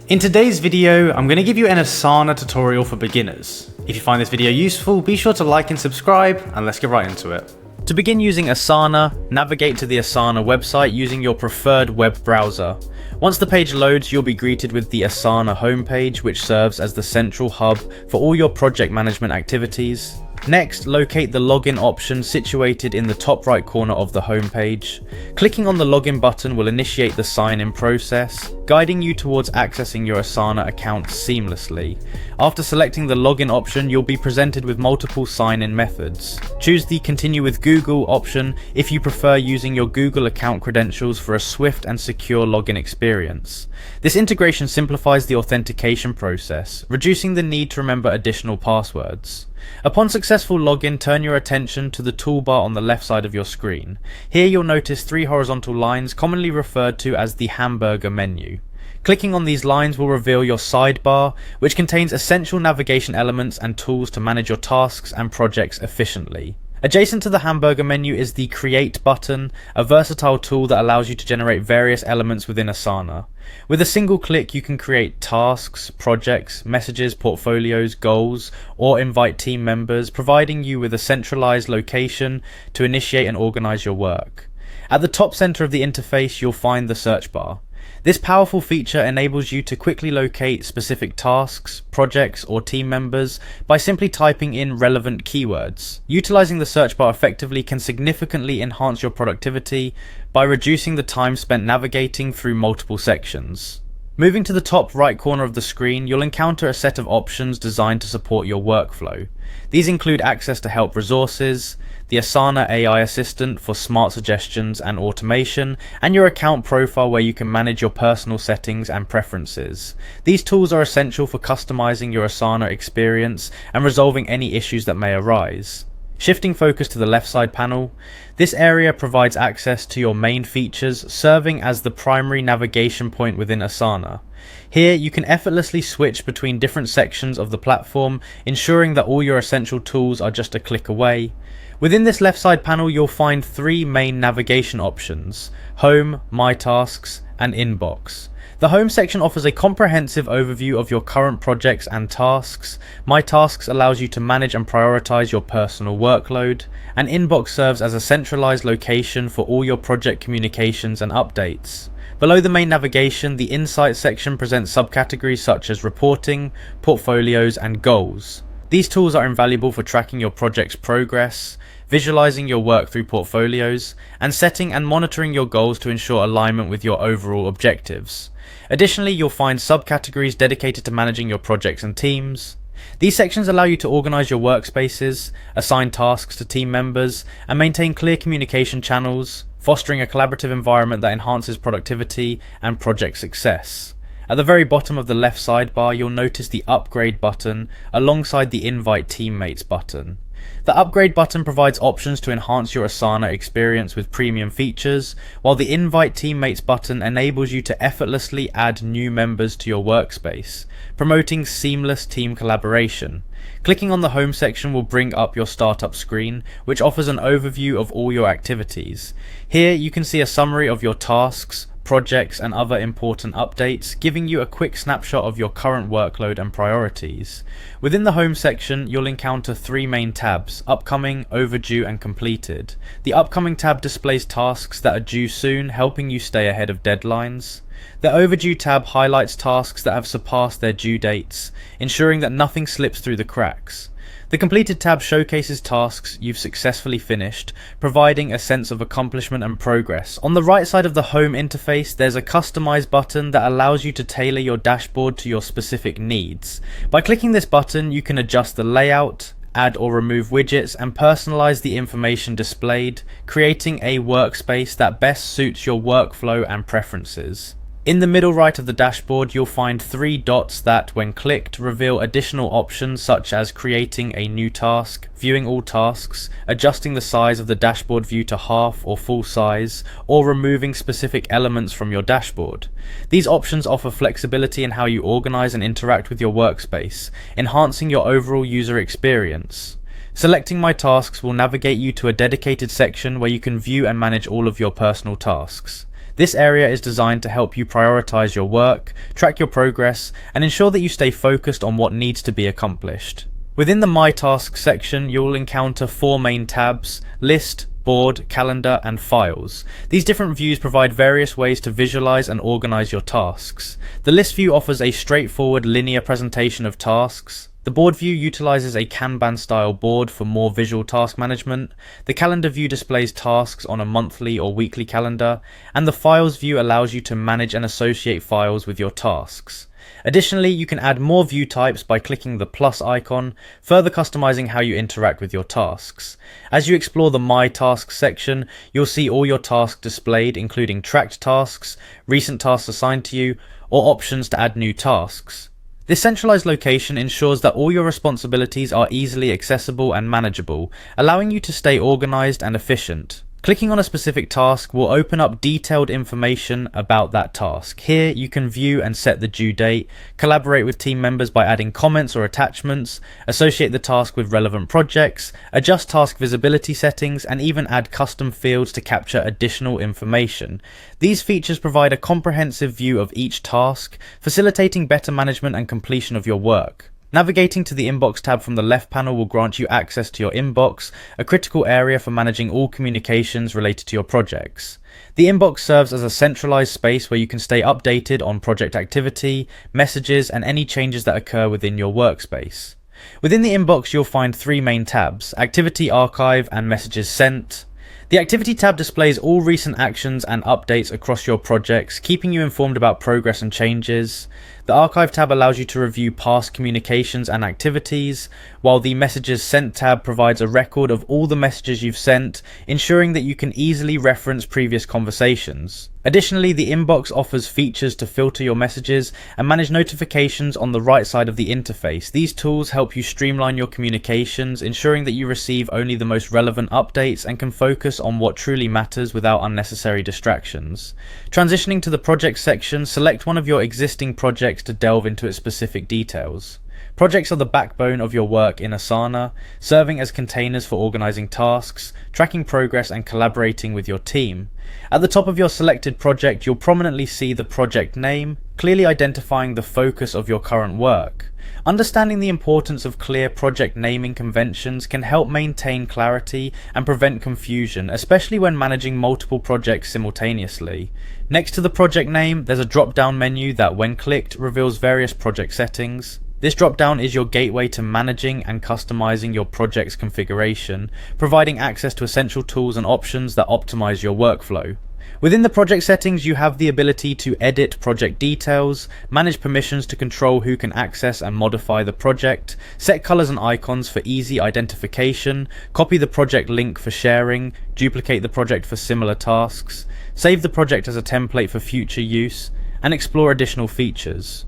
In today's video, I'm going to give you an Asana tutorial for beginners. If you find this video useful, be sure to like and subscribe, and let's get right into it. To begin using Asana, navigate to the Asana website using your preferred web browser. Once the page loads, you'll be greeted with the Asana homepage, which serves as the central hub for all your project management activities. Next, locate the login option situated in the top right corner of the homepage. Clicking on the login button will initiate the sign-in process, guiding you towards accessing your Asana account seamlessly. After selecting the login option, you'll be presented with multiple sign-in methods. Choose the Continue with Google option if you prefer using your Google account credentials for a swift and secure login experience. This integration simplifies the authentication process, reducing the need to remember additional passwords. Upon successful login, turn your attention to the toolbar on the left side of your screen. Here you'll notice three horizontal lines commonly referred to as the hamburger menu. Clicking on these lines will reveal your sidebar, which contains essential navigation elements and tools to manage your tasks and projects efficiently. Adjacent to the hamburger menu is the Create button, a versatile tool that allows you to generate various elements within Asana. With a single click, you can create tasks, projects, messages, portfolios, goals, or invite team members, providing you with a centralized location to initiate and organize your work. At the top center of the interface, you'll find the search bar. This powerful feature enables you to quickly locate specific tasks, projects, or team members by simply typing in relevant keywords. Utilizing the search bar effectively can significantly enhance your productivity by reducing the time spent navigating through multiple sections. Moving to the top right corner of the screen, you'll encounter a set of options designed to support your workflow. These include access to help resources, the Asana AI Assistant for smart suggestions and automation, and your account profile where you can manage your personal settings and preferences. These tools are essential for customizing your Asana experience and resolving any issues that may arise. Shifting focus to the left side panel, this area provides access to your main features, serving as the primary navigation point within Asana. Here you can effortlessly switch between different sections of the platform, ensuring that all your essential tools are just a click away. Within this left side panel, you'll find three main navigation options: Home, My Tasks, and Inbox. The Home section offers a comprehensive overview of your current projects and tasks. My Tasks allows you to manage and prioritize your personal workload, and Inbox serves as a centralized location for all your project communications and updates. Below the main navigation, the Insights section presents subcategories such as reporting, portfolios, and goals. These tools are invaluable for tracking your project's progress, visualizing your work through portfolios, and setting and monitoring your goals to ensure alignment with your overall objectives. Additionally, you'll find subcategories dedicated to managing your projects and teams. These sections allow you to organize your workspaces, assign tasks to team members, and maintain clear communication channels, fostering a collaborative environment that enhances productivity and project success. At the very bottom of the left sidebar, you'll notice the Upgrade button alongside the Invite Teammates button. The Upgrade button provides options to enhance your Asana experience with premium features, while the Invite Teammates button enables you to effortlessly add new members to your workspace, promoting seamless team collaboration. Clicking on the Home section will bring up your startup screen, which offers an overview of all your activities. Here you can see a summary of your tasks, projects, and other important updates, giving you a quick snapshot of your current workload and priorities. Within the Home section, you'll encounter three main tabs: Upcoming, Overdue, and Completed. The Upcoming tab displays tasks that are due soon, helping you stay ahead of deadlines. The Overdue tab highlights tasks that have surpassed their due dates, ensuring that nothing slips through the cracks. The Completed tab showcases tasks you've successfully finished, providing a sense of accomplishment and progress. On the right side of the Home interface, there's a Customize button that allows you to tailor your dashboard to your specific needs. By clicking this button, you can adjust the layout, add or remove widgets, and personalize the information displayed, creating a workspace that best suits your workflow and preferences. In the middle right of the dashboard, you'll find three dots that, when clicked, reveal additional options such as creating a new task, viewing all tasks, adjusting the size of the dashboard view to half or full size, or removing specific elements from your dashboard. These options offer flexibility in how you organize and interact with your workspace, enhancing your overall user experience. Selecting My Tasks will navigate you to a dedicated section where you can view and manage all of your personal tasks. This area is designed to help you prioritize your work, track your progress, and ensure that you stay focused on what needs to be accomplished. Within the My Tasks section, you'll encounter 4 main tabs: List, Board, Calendar, and Files. These different views provide various ways to visualize and organize your tasks. The List view offers a straightforward linear presentation of tasks. The Board view utilizes a Kanban style board for more visual task management. The Calendar view displays tasks on a monthly or weekly calendar, and the Files view allows you to manage and associate files with your tasks. Additionally, you can add more view types by clicking the plus icon, further customizing how you interact with your tasks. As you explore the My Tasks section, you'll see all your tasks displayed, including tracked tasks, recent tasks assigned to you, or options to add new tasks. This centralized location ensures that all your responsibilities are easily accessible and manageable, allowing you to stay organized and efficient. Clicking on a specific task will open up detailed information about that task. Here you can view and set the due date, collaborate with team members by adding comments or attachments, associate the task with relevant projects, adjust task visibility settings, and even add custom fields to capture additional information. These features provide a comprehensive view of each task, facilitating better management and completion of your work. Navigating to the Inbox tab from the left panel will grant you access to your inbox, a critical area for managing all communications related to your projects. The inbox serves as a centralized space where you can stay updated on project activity, messages, and any changes that occur within your workspace. Within the inbox, you'll find 3 main tabs: Activity Archive and Messages Sent. The Activity tab displays all recent actions and updates across your projects, keeping you informed about progress and changes. The Archive tab allows you to review past communications and activities, while the Messages Sent tab provides a record of all the messages you've sent, ensuring that you can easily reference previous conversations. Additionally, the inbox offers features to filter your messages and manage notifications on the right side of the interface. These tools help you streamline your communications, ensuring that you receive only the most relevant updates and can focus on what truly matters without unnecessary distractions. Transitioning to the Projects section, select one of your existing projects to delve into its specific details. Projects are the backbone of your work in Asana, serving as containers for organizing tasks, tracking progress, and collaborating with your team. At the top of your selected project, you'll prominently see the project name, clearly identifying the focus of your current work. Understanding the importance of clear project naming conventions can help maintain clarity and prevent confusion, especially when managing multiple projects simultaneously. Next to the project name, there's a drop-down menu that, when clicked, reveals various project settings. This drop-down is your gateway to managing and customizing your project's configuration, providing access to essential tools and options that optimize your workflow. Within the project settings, you have the ability to edit project details, manage permissions to control who can access and modify the project, set colors and icons for easy identification, copy the project link for sharing, duplicate the project for similar tasks, save the project as a template for future use, and explore additional features.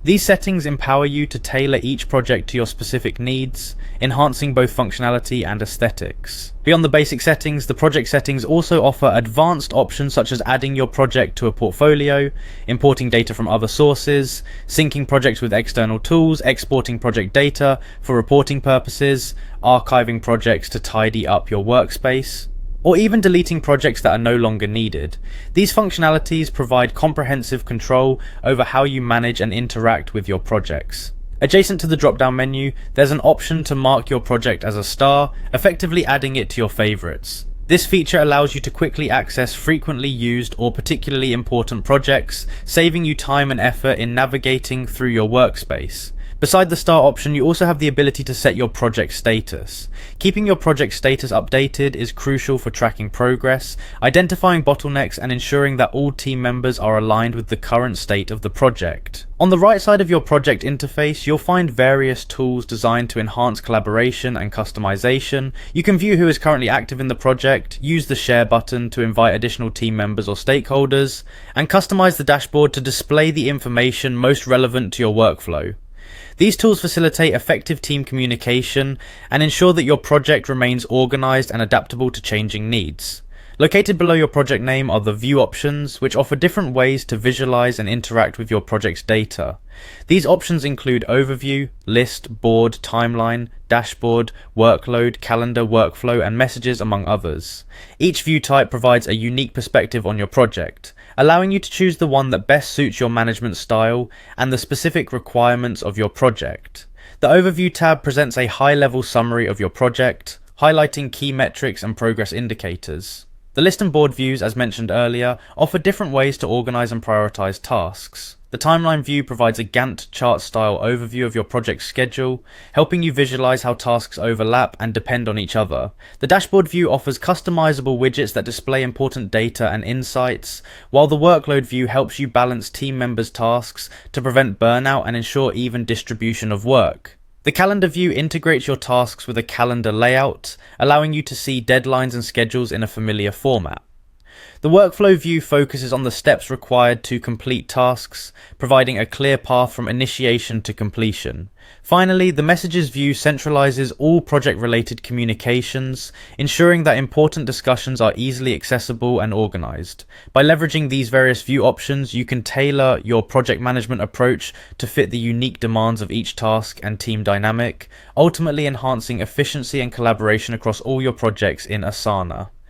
These settings empower you to tailor each project to your specific needs, enhancing both functionality and aesthetics. Beyond the basic settings, the project settings also offer advanced options such as adding your project to a portfolio, importing data from other sources, syncing projects with external tools, exporting project data for reporting purposes, archiving projects to tidy up your workspace, or even deleting projects that are no longer needed. These functionalities provide comprehensive control over how you manage and interact with your projects. Adjacent to the drop-down menu, there's an option to mark your project as a star, effectively adding it to your favorites. This feature allows you to quickly access frequently used or particularly important projects, saving you time and effort in navigating through your workspace. Beside the star option, you also have the ability to set your project status. Keeping your project status updated is crucial for tracking progress, identifying bottlenecks, and ensuring that all team members are aligned with the current state of the project. On the right side of your project interface, you'll find various tools designed to enhance collaboration and customization. You can view who is currently active in the project, use the share button to invite additional team members or stakeholders, and customize the dashboard to display the information most relevant to your workflow. These tools facilitate effective team communication and ensure that your project remains organized and adaptable to changing needs. Located below your project name are the view options, which offer different ways to visualize and interact with your project's data. These options include overview, list, board, timeline, dashboard, workload, calendar, workflow, and messages, among others. Each view type provides a unique perspective on your project, allowing you to choose the one that best suits your management style and the specific requirements of your project. The Overview tab presents a high-level summary of your project, highlighting key metrics and progress indicators. The list and board views, as mentioned earlier, offer different ways to organize and prioritize tasks. The timeline view provides a Gantt chart-style overview of your project's schedule, helping you visualize how tasks overlap and depend on each other. The dashboard view offers customizable widgets that display important data and insights, while the workload view helps you balance team members' tasks to prevent burnout and ensure even distribution of work. The calendar view integrates your tasks with a calendar layout, allowing you to see deadlines and schedules in a familiar format. The workflow view focuses on the steps required to complete tasks, providing a clear path from initiation to completion. Finally, the messages view centralizes all project-related communications, ensuring that important discussions are easily accessible and organized. By leveraging these various view options, you can tailor your project management approach to fit the unique demands of each task and team dynamic, ultimately enhancing efficiency and collaboration across all your projects in Asana.